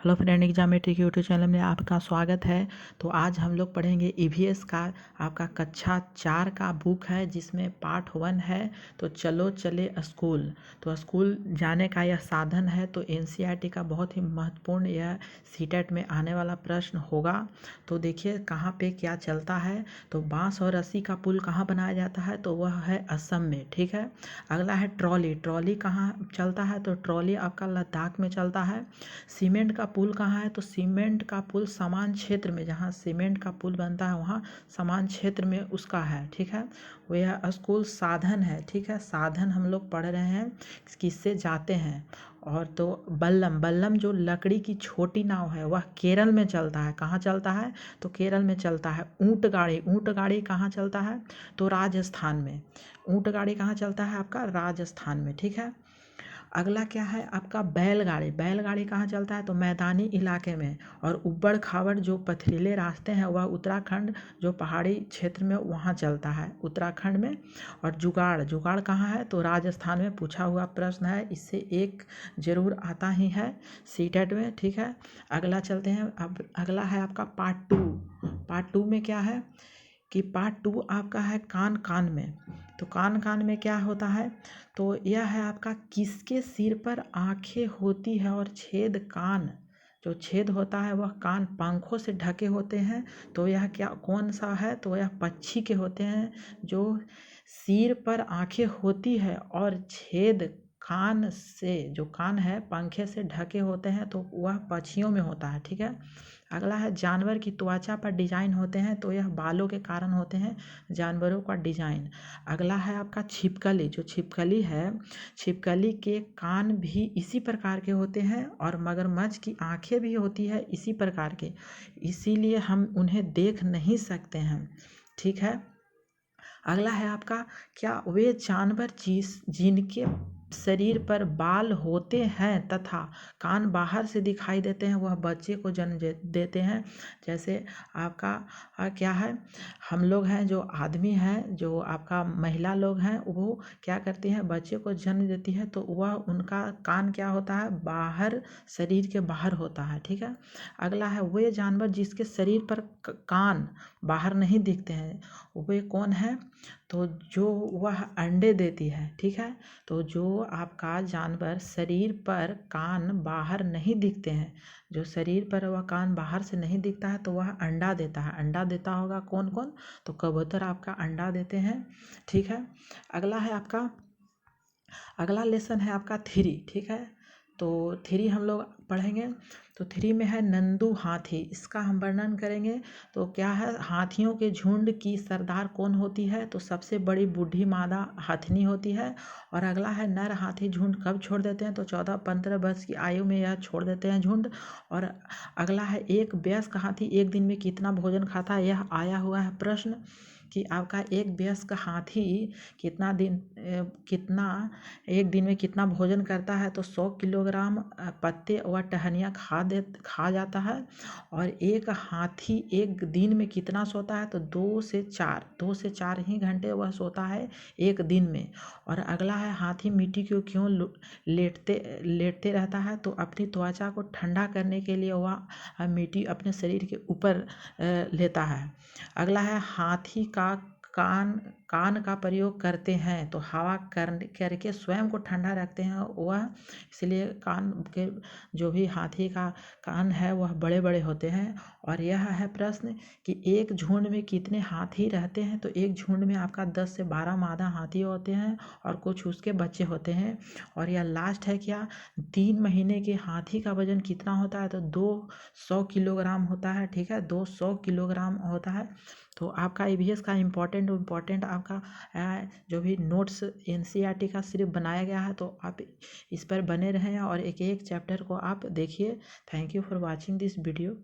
Hello friend, एग्जामेट्री के YouTube channel में आपका स्वागत है। तो आज हम लोग पढ़ेंगे ईवीएस का आपका कक्षा 4 का बुक है जिसमें पार्ट 1 है। तो चलो चले स्कूल। तो स्कूल जाने का यह साधन है। तो एनसीईआरटी का बहुत ही महत्वपूर्ण यह सीटेट में आने वाला प्रश्न होगा। तो देखिए कहाँ पे क्या चलता है। तो बांस और रस्सी का पुल कहाँ बनाया जाता है, तो वह है असम में। ठीक है। अगला है ट्रॉली। ट्रॉली कहाँ चलता है, तो ट्रॉली आपका लद्दाख में चलता है। सीमेंट का पुल कहाँ है, तो सीमेंट का पुल समान क्षेत्र में, जहाँ सीमेंट का पुल बनता है वहाँ समान क्षेत्र में उसका है। ठीक है। वह स्कूल साधन है। ठीक है। साधन हम लोग पढ़ रहे हैं किससे जाते हैं। और तो बल्लम, बल्लम जो लकड़ी की छोटी नाव है वह केरल में चलता है। कहाँ चलता है, तो केरल में चलता है। ऊंट गाड़ी, ऊंट गाड़ी कहाँ चलता है, तो राजस्थान में। ऊंट गाड़ी कहाँ चलता है, आपका राजस्थान में। ठीक है। अगला क्या है आपका बैलगाड़ी। बैलगाड़ी कहाँ चलता है, तो मैदानी इलाके में। और उबड़ खाबड़ जो पथरीले रास्ते हैं वह उत्तराखंड जो पहाड़ी क्षेत्र में वहाँ चलता है, उत्तराखंड में। और जुगाड़, जुगाड़ कहाँ है, तो राजस्थान में पूछा हुआ प्रश्न है। इससे एक जरूर आता ही है सीटेट में। ठीक है। अगला चलते हैं। अब अगला है आपका पार्ट 2। पार्ट 2 में क्या है कि पार्ट 2 आपका है कान कान में। तो कान कान में क्या होता है, तो यह है आपका किसके सिर पर आंखें होती है और छेद कान, जो छेद होता है वह कान पंखों से ढके होते हैं। तो यह क्या कौन सा है, तो यह पक्षी के होते हैं जो सिर पर आंखें होती है और छेद कान से, जो कान है पंखे से ढके होते हैं, तो वह पक्षियों में होता है। ठीक है। अगला है जानवर की त्वचा पर डिजाइन होते हैं, तो यह बालों के कारण होते हैं जानवरों का डिजाइन। अगला है आपका छिपकली। जो छिपकली है, छिपकली के कान भी इसी प्रकार के होते हैं और मगरमच्छ की आंखें भी होती है इसी प्रकार के, इसीलिए हम उन्हें देख नहीं सकते हैं। ठीक है। अगला है आपका क्या वे जानवर जिनके शरीर पर बाल होते हैं तथा कान बाहर से दिखाई देते हैं वह बच्चे को जन्म देते हैं। जैसे आपका क्या है, हम लोग हैं जो आदमी हैं, जो आपका महिला लोग हैं, वो क्या करती हैं, बच्चे को जन्म देती है तो वह उनका कान क्या होता है, बाहर, शरीर के बाहर होता है। ठीक है। अगला है वे जानवर जिसके शरीर पर कान बाहर नहीं दिखते हैं, वे कौन है, तो जो वह अंडे देती है। ठीक है। तो जो आपका जानवर शरीर पर कान बाहर नहीं दिखते हैं, जो शरीर पर वह कान बाहर से नहीं दिखता है, तो वह अंडा देता है। अंडा देता होगा कौन कौन, तो कबूतर आपका अंडा देते हैं। ठीक है। अगला है आपका, अगला लेसन है आपका 3। ठीक है। तो 3 हम लोग पढ़ेंगे। तो 3 में है नंदू हाथी। इसका हम वर्णन करेंगे। तो क्या है, हाथियों के झुंड की सरदार कौन होती है, तो सबसे बड़ी बूढ़ी मादा हथनी होती है। और अगला है नर हाथी झुंड कब छोड़ देते हैं, तो 14-15 वर्ष की आयु में यह छोड़ देते हैं झुंड। और अगला है एक वयस्क हाथी एक दिन में कितना भोजन खाता है, यह आया हुआ है प्रश्न कि आपका एक वयस्क हाथी कितना एक दिन में कितना भोजन करता है, तो 100 किलोग्राम पत्ते व टहनियाँ खा जाता है। और एक हाथी एक दिन में कितना सोता है, तो 2 से 4 ही घंटे वह सोता है एक दिन में। और अगला है हाथी मिट्टी को क्यों लेटते रहता है, तो अपनी त्वचा को ठंडा करने के लिए वह मिट्टी अपने शरीर के ऊपर लेता है। अगला है हाथी का कान का प्रयोग करते हैं, तो हवा करके स्वयं को ठंडा रखते हैं वह, इसलिए कान के जो भी हाथी का कान है वह बड़े बड़े होते हैं। और यह है प्रश्न कि एक झुंड में कितने हाथी रहते हैं, तो एक झुंड में आपका 10 से 12 मादा हाथी होते हैं और कुछ उसके बच्चे होते हैं। और यह लास्ट है क्या, 3 महीने के हाथी का वजन कितना होता है, तो 200 किलोग्राम होता है। ठीक है। 200 किलोग्राम होता है। तो आपका ईवीएस का इम्पोर्टेंट आपका जो भी नोट्स एनसीईआरटी का सिर्फ बनाया गया है, तो आप इस पर बने रहें और एक एक चैप्टर को आप देखिए। Thank you for watching this video.